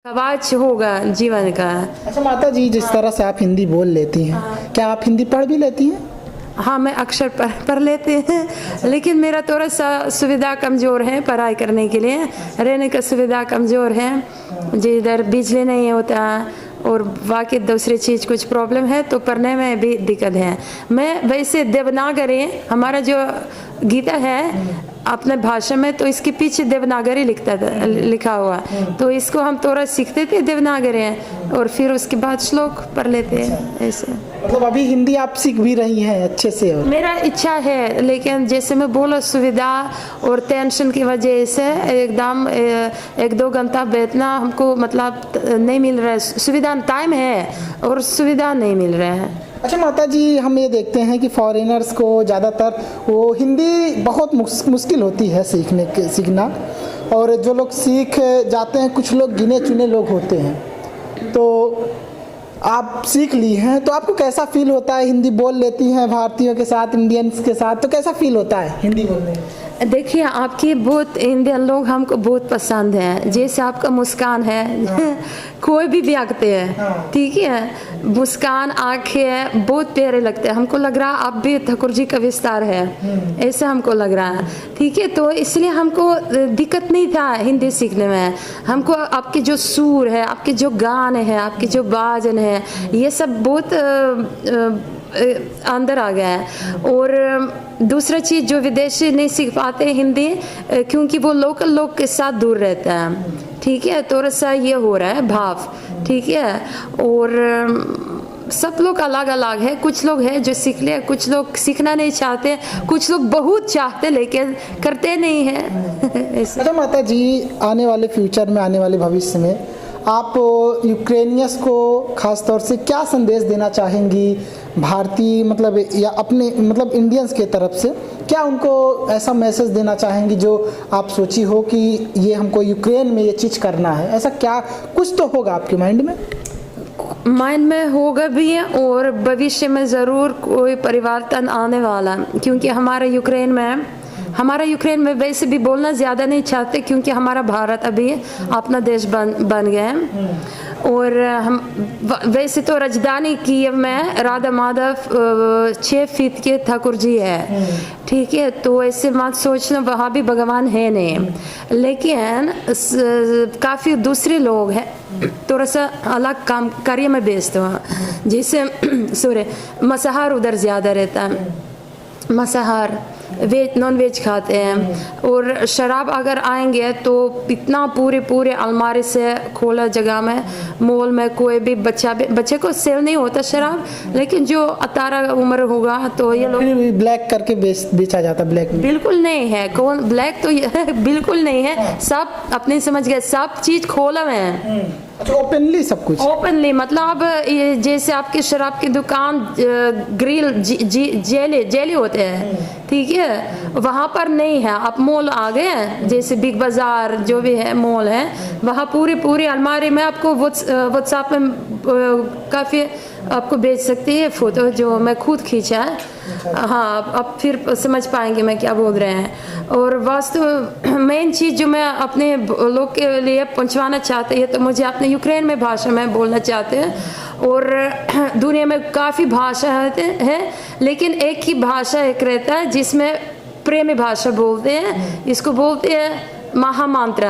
कवच होगा जीवन का। अच्छा माता जी, जिस तरह से आप हिंदी बोल लेती हैं, क्या आप हिंदी पढ़ भी लेती हैं? हाँ, मैं अक्षर पढ़ लेते हैं, लेकिन मेरा थोड़ा सा सुविधा कमज़ोर है पढ़ाई करने के लिए। रहने का सुविधा कमज़ोर है, जिधर बिजली नहीं होता और बाकी दूसरी चीज़ कुछ प्रॉब्लम है, तो पढ़ने में भी दिक्कत है। मैं वैसे देवनागरी, हमारा जो गीता है अपने भाषा में, तो इसके पीछे देवनागरी लिखा हुआ, तो इसको हम थोड़ा सीखते थे देवनागरी, और फिर उसके बाद श्लोक पढ़ लेते हैं ऐसे। मतलब अभी हिंदी आप सीख भी रही हैं अच्छे से? और मेरा इच्छा है, लेकिन जैसे मैं बोला, सुविधा और टेंशन की वजह से एकदम 1-2 घंटा बैठना हमको मतलब नहीं मिल रहा है। सुविधा टाइम है और सुविधा नहीं मिल रहा है। अच्छा माता जी, हम ये देखते हैं कि फॉरेनर्स को ज़्यादातर वो हिंदी बहुत मुश्किल होती है सीखना, और जो लोग सीख जाते हैं, कुछ लोग गिने चुने लोग होते हैं। तो आप सीख ली हैं, तो आपको कैसा फील होता है? हिंदी बोल लेती हैं भारतीयों के साथ, इंडियंस के साथ, तो कैसा फील होता है हिंदी बोलने में? देखिए, आपकी बहुत इंडियन लोग हमको बहुत पसंद हैं। जैसे आपका मुस्कान है, कोई भी व्यक्ति है, ठीक है, मुस्कान, आंखें बहुत प्यारे लगते हैं। हमको लग रहा आप भी ठाकुर जी का विस्तार है, ऐसे हमको लग रहा है, ठीक है। तो इसलिए हमको दिक्कत नहीं था हिंदी सीखने में। हमको आपके जो सुर है, आपके जो गाने हैं, आपके जो बाजन है, ये सब बहुत अंदर आ गया है। और दूसरा चीज़ जो विदेशी नहीं सीख पाते हिंदी, क्योंकि वो लोकल लोग के साथ दूर रहता है, ठीक है, थोड़ा सा ये हो रहा है भाव, ठीक है। और सब लोग अलग अलग है, कुछ लोग हैं जो सीख ले, कुछ लोग सीखना नहीं चाहते, कुछ लोग बहुत चाहते लेकिन करते नहीं हैं। अच्छा माता जी, आने वाले फ्यूचर में, आने वाले भविष्य में आप यूक्रेनियंस को खास तौर से क्या संदेश देना चाहेंगी? भारतीय मतलब या अपने मतलब इंडियंस के तरफ से क्या उनको ऐसा मैसेज देना चाहेंगी जो आप सोची हो कि ये हमको यूक्रेन में ये चीज़ करना है? ऐसा क्या कुछ तो होगा आपके माइंड में? माइंड में होगा भी है, और भविष्य में ज़रूर कोई परिवर्तन आने वाला, क्योंकि हमारा यूक्रेन में वैसे भी बोलना ज़्यादा नहीं चाहते, क्योंकि हमारा भारत अभी अपना देश बन गया है। और हम वैसे तो राजधानी कीव में राधा माधव 6 फीट के ठाकुर जी है, ठीक है, तो ऐसे मत सोचना वहाँ भी भगवान है नहीं, लेकिन काफ़ी दूसरे लोग हैं थोड़ा सा अलग काम कार्य में व्यस्त हुआ, जैसे सॉरी मांसाहार उधर ज़्यादा रहता है, मांसाहार, वेज नॉन वेज खाते हैं। और शराब अगर आएंगे तो इतना पूरे अलमारी से खोला जगह में, मॉल में कोई भी बच्चे को सेल नहीं होता शराब, लेकिन जो 18 उम्र होगा तो ये लोग ब्लैक करके बेचा जाता। ब्लैक बिल्कुल नहीं है, कौन ब्लैक तो बिल्कुल नहीं है, सब अपने समझ गए, सब चीज़ खोला हुआ है। अच्छा, ओपनली सब कुछ? ओपनली मतलब ये जैसे आपकी शराब की दुकान ग्रिल जेली होते हैं, ठीक है, वहाँ पर नहीं है। आप मॉल आ गए हैं, जैसे बिग बाजार जो भी है मॉल है, वहाँ पूरी अलमारी में आपको व्हाट्सएप में काफ़ी आपको भेज सकती है फोटो, जो मैं खुद खींचा है। हाँ, आप फिर समझ पाएंगे मैं क्या बोल रहे हैं। और वास्तव मेन चीज़ जो मैं अपने लोग के लिए पहुंचवाना चाहते हैं, तो मुझे अपने यूक्रेन में भाषा में बोलना चाहते हैं। और दुनिया में काफ़ी भाषा हैं, लेकिन एक ही भाषा एक रहता है जिसमें प्रेमी भाषा बोलते हैं, इसको बोलते हैं महामंत्र।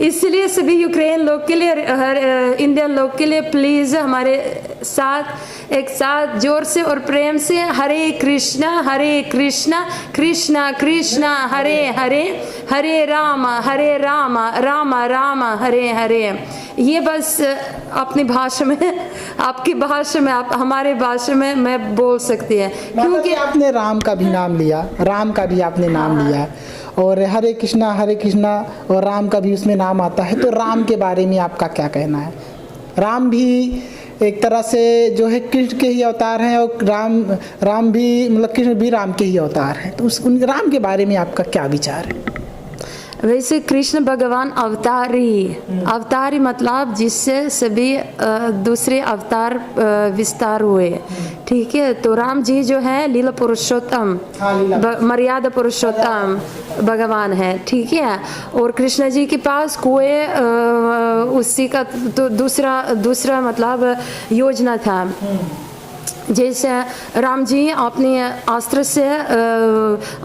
इसलिए सभी यूक्रेन लोग के लिए, हर इंडियन लोग के लिए प्लीज़ हमारे साथ एक साथ जोर से और प्रेम से हरे कृष्णा कृष्णा कृष्णा हरे हरे, हरे राम राम राम हरे हरे। ये बस अपनी भाषा में, आपकी भाषा में, आप हमारे भाषा में मैं बोल सकती है, क्योंकि आपने राम का भी नाम लिया, राम का भी आपने नाम लिया, और हरे कृष्णा और राम का भी उसमें नाम आता है। तो राम के बारे में आपका क्या कहना है? राम भी एक तरह से जो है कृष्ण के ही अवतार हैं, और राम भी मतलब कृष्ण भी राम के ही अवतार हैं, तो उन राम के बारे में आपका क्या विचार है? वैसे कृष्ण भगवान अवतारी मतलब जिससे सभी दूसरे अवतार विस्तार हुए, ठीक है। तो राम जी जो है लीला पुरुषोत्तम, मर्यादा पुरुषोत्तम भगवान है, ठीक है। और कृष्ण जी के पास कोई उसी का तो दूसरा मतलब योजना था। जैसे राम जी अपने अस्त्र से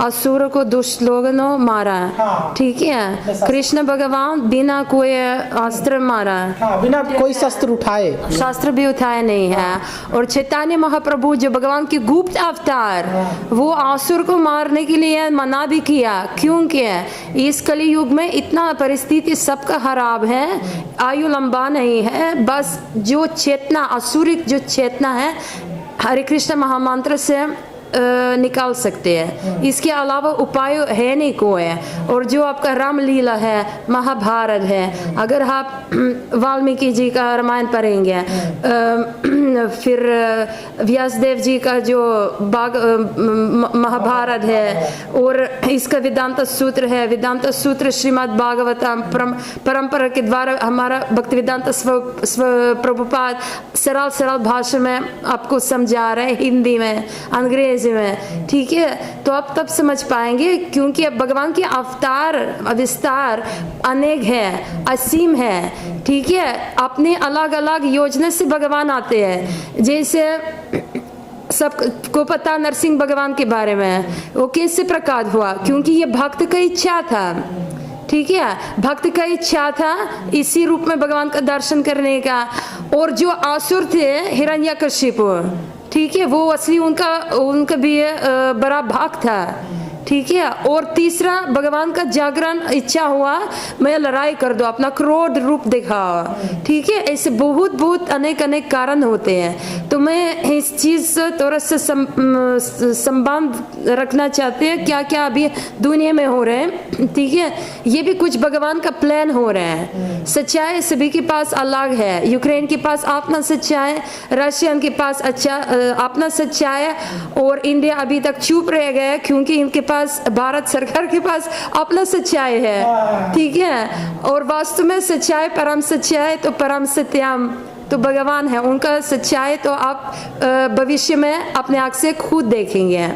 असुर को दुष्ट लोगों ने मारा, ठीक है। कृष्ण भगवान बिना कोई अस्त्र मारा, बिना कोई शस्त्र उठाए, शास्त्र भी उठाया नहीं है। और चैतन्य महाप्रभु जो भगवान की गुप्त अवतार, वो असुर को मारने के लिए मना भी किया, क्योंकि इस कली युग में इतना परिस्थिति सबका खराब है, आयु लंबा नहीं है। बस जो चेतना असुरिक जो चेतना है हरे कृष्ण महामंत्र से निकाल सकते हैं, इसके अलावा उपाय है नहीं कोई। और जो आपका रामलीला है, महाभारत है, अगर आप वाल्मीकि जी का रामायण पढ़ेंगे, फिर व्यासदेव जी का जो महाभारत है, और इसका वेदांत सूत्र है, वेदांत सूत्र श्रीमद् भागवतम परंपरा के द्वारा हमारा भक्ति वेदांत प्रभुपाद सरल भाषा में आपको समझा रहे हैं, हिंदी में, अंग्रेजी में, ठीक है। तो आप तब समझ पाएंगे, क्योंकि अब भगवान के अवतार विस्तार अनेक है, असीम है, ठीक है। अपने अलग अलग योजना से भगवान आते हैं। जैसे सबको पता नरसिंह भगवान के बारे में, वो कैसे प्रकट हुआ, क्योंकि ये भक्त का इच्छा था, ठीक है। भक्त का इच्छा था इसी रूप में भगवान का दर्शन करने का। और जो असुर थे हिरण्यकशिपु, ठीक है, वो असली उनका भी बड़ा भाग था, ठीक है। और तीसरा भगवान का जागरण इच्छा हुआ, मैं लड़ाई कर दो, अपना क्रोध रूप दिखाओ, ठीक है। ऐसे बहुत अनेक कारण होते हैं। तो मैं इस चीज से थोड़ा सा संबंध रखना चाहते हैं, क्या क्या अभी दुनिया में हो रहे हैं, ठीक है। ये भी कुछ भगवान का प्लान हो रहा है। सच्चाई सभी के पास अलग है। यूक्रेन के पास अपना सच्चाई, रशियन के पास अपना सच्चाई, और इंडिया अभी तक चुप रह गया क्योंकि इनके पास भारत सरकार के पास अपना सच्चाई है, ठीक है। और वास्तव में सच्चाई परम सच्चाई तो परम सत्यम तो भगवान है, उनका सच्चाई तो आप भविष्य में अपने आँख से खुद देखेंगे।